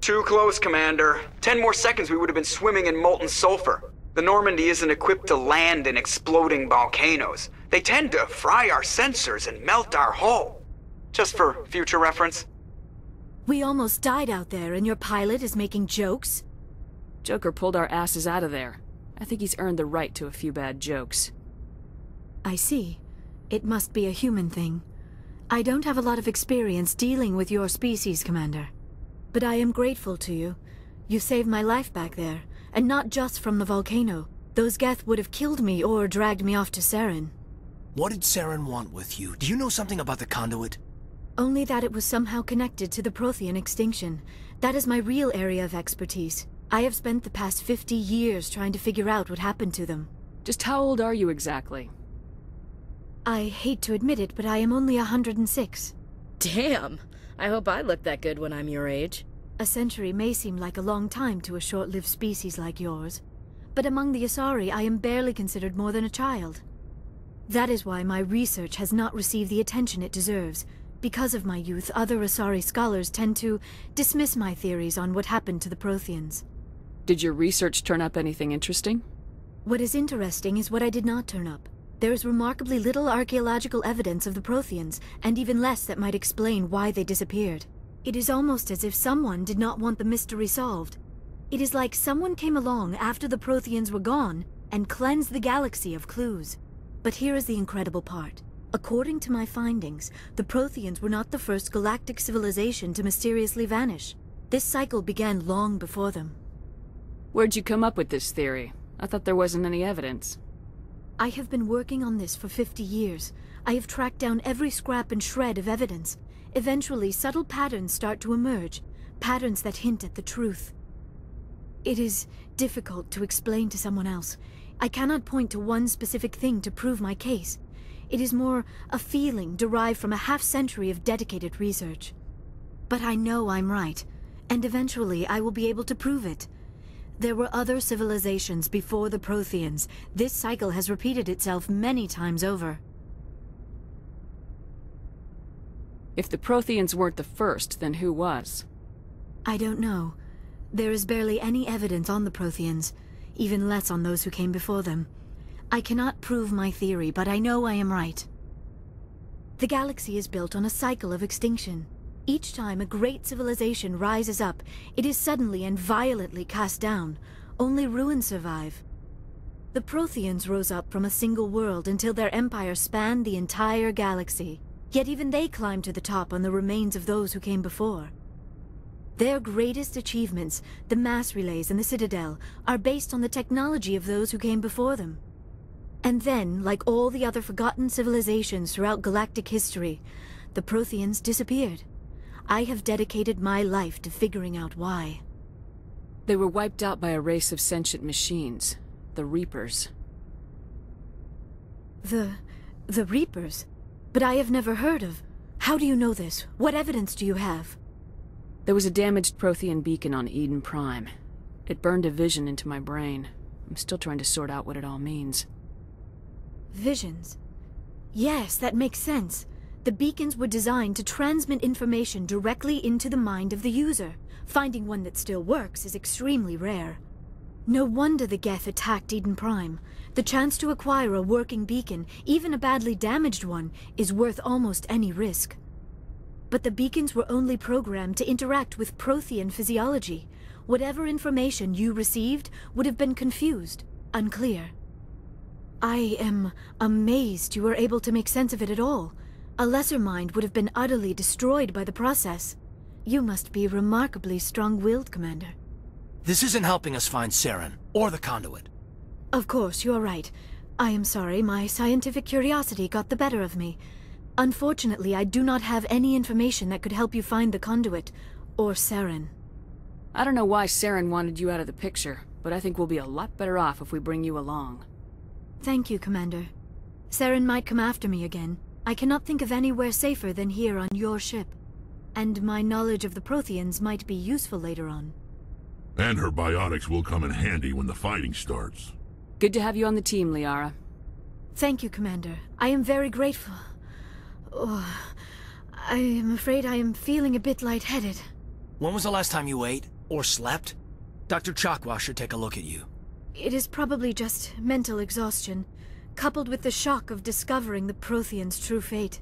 Too close, Commander. 10 more seconds we would have been swimming in molten sulfur. The Normandy isn't equipped to land in exploding volcanoes. They tend to fry our sensors and melt our hull. Just for future reference. We almost died out there, and your pilot is making jokes? Joker pulled our asses out of there. I think he's earned the right to a few bad jokes. I see. It must be a human thing. I don't have a lot of experience dealing with your species, Commander. But I am grateful to you. You saved my life back there, and not just from the volcano. Those Geth would have killed me or dragged me off to Saren. What did Saren want with you? Do you know something about the conduit? Only that it was somehow connected to the Prothean extinction. That is my real area of expertise. I have spent the past 50 years trying to figure out what happened to them. Just how old are you exactly? I hate to admit it, but I am only 106. Damn! I hope I look that good when I'm your age. A century may seem like a long time to a short-lived species like yours, but among the Asari I am barely considered more than a child. That is why my research has not received the attention it deserves. Because of my youth, other Asari scholars tend to dismiss my theories on what happened to the Protheans. Did your research turn up anything interesting? What is interesting is what I did not turn up. There is remarkably little archaeological evidence of the Protheans, and even less that might explain why they disappeared. It is almost as if someone did not want the mystery solved. It is like someone came along after the Protheans were gone and cleansed the galaxy of clues. But here is the incredible part. According to my findings, the Protheans were not the first galactic civilization to mysteriously vanish. This cycle began long before them. Where'd you come up with this theory? I thought there wasn't any evidence. I have been working on this for 50 years. I have tracked down every scrap and shred of evidence. Eventually, subtle patterns start to emerge, patterns that hint at the truth. It is difficult to explain to someone else. I cannot point to one specific thing to prove my case. It is more a feeling derived from a half-century of dedicated research. But I know I'm right, and eventually I will be able to prove it. There were other civilizations before the Protheans. This cycle has repeated itself many times over. If the Protheans weren't the first, then who was? I don't know. There is barely any evidence on the Protheans, even less on those who came before them. I cannot prove my theory, but I know I am right. The galaxy is built on a cycle of extinction. Each time a great civilization rises up, it is suddenly and violently cast down. Only ruins survive. The Protheans rose up from a single world until their empire spanned the entire galaxy. Yet even they climbed to the top on the remains of those who came before. Their greatest achievements, the mass relays and the Citadel, are based on the technology of those who came before them. And then, like all the other forgotten civilizations throughout galactic history, the Protheans disappeared. I have dedicated my life to figuring out why. They were wiped out by a race of sentient machines, the Reapers. The Reapers? But I have never heard of. How do you know this? What evidence do you have? There was a damaged Prothean beacon on Eden Prime. It burned a vision into my brain. I'm still trying to sort out what it all means. Visions? Yes, that makes sense. The beacons were designed to transmit information directly into the mind of the user. Finding one that still works is extremely rare. No wonder the Geth attacked Eden Prime. The chance to acquire a working beacon, even a badly damaged one, is worth almost any risk. But the beacons were only programmed to interact with Prothean physiology. Whatever information you received would have been confused, unclear. I am amazed you were able to make sense of it at all. A lesser mind would have been utterly destroyed by the process. You must be remarkably strong-willed, Commander. This isn't helping us find Saren, or the conduit. Of course, you're right. I am sorry, my scientific curiosity got the better of me. Unfortunately, I do not have any information that could help you find the conduit, or Saren. I don't know why Saren wanted you out of the picture, but I think we'll be a lot better off if we bring you along. Thank you, Commander. Saren might come after me again. I cannot think of anywhere safer than here on your ship. And my knowledge of the Protheans might be useful later on. And her biotics will come in handy when the fighting starts. Good to have you on the team, Liara. Thank you, Commander. I am very grateful. Oh, I am afraid I am feeling a bit lightheaded. When was the last time you ate? Or slept? Dr. Chakwa should take a look at you. It is probably just mental exhaustion, coupled with the shock of discovering the Prothean's true fate.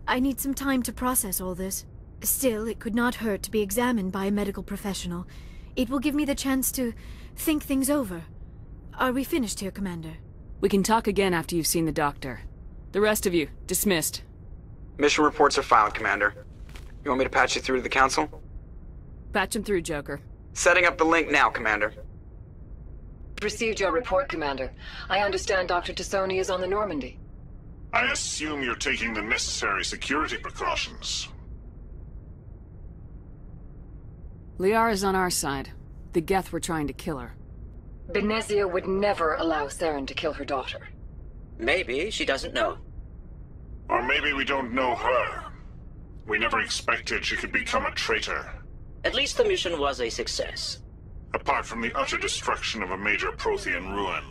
I need some time to process all this. Still, it could not hurt to be examined by a medical professional. It will give me the chance to think things over. Are we finished here, Commander? We can talk again after you've seen the doctor. The rest of you, dismissed. Mission reports are filed, Commander. You want me to patch you through to the Council? Patch him through, Joker. Setting up the link now, Commander. Received your report, Commander. I understand Dr. T'Soni is on the Normandy. I assume you're taking the necessary security precautions. Liara's on our side. The Geth were trying to kill her. Benezia would never allow Saren to kill her daughter. Maybe she doesn't know. Or maybe we don't know her. We never expected she could become a traitor. At least the mission was a success. Apart from the utter destruction of a major Prothean ruin.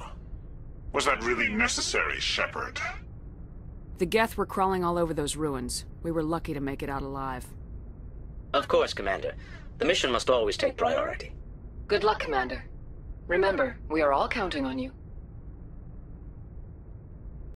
Was that really necessary, Shepard? The Geth were crawling all over those ruins. We were lucky to make it out alive. Of course, Commander. The mission must always take priority. Good luck, Commander. Remember, we are all counting on you.